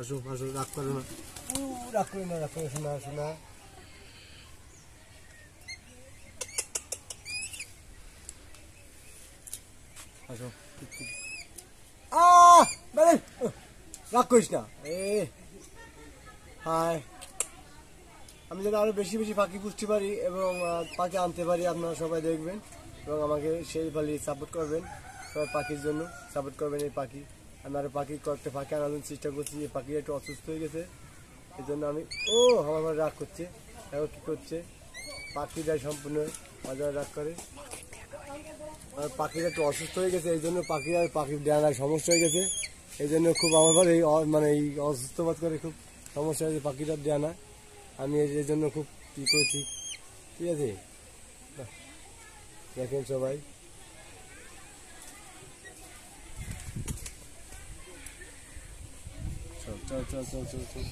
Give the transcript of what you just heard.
আসো আসো, রাগ করো না, রাগ করি না, রাগ করে শোনা শোনা। আসো, রাগ করিস না। হাই, আমি যেন আরো বেশি বেশি পাখি পুষতে পারি এবং পাখি আনতে পারি, আপনারা সবাই দেখবেন এবং আমাকে সেই ভালো সাপোর্ট করবেন। সবাই পাখির জন্য সাপোর্ট করবেন। এই পাখি আমি আরো পাখি করতে পাখি আনার জন্য চেষ্টা করছি। এই পাখি একটু অসুস্থ হয়ে গেছে, এই জন্য আমি আমার রাগ করছে। এখন কী করছে, পাখি দেয় সম্পূর্ণ বাজারে রাগ করে। আর পাখিটা একটু অসুস্থ হয়ে গেছে, এই জন্য পাখির ডানার সমস্যা হয়ে গেছে। এই জন্য খুব আমার এই এই অসুস্থ বোধ করে খুব সমস্যা হয়েছে পাখিটার ডানা। আমি এই জন্য খুব কী করছি, ঠিক আছে? দেখেন সবাই, চল চল চল চল চল চল।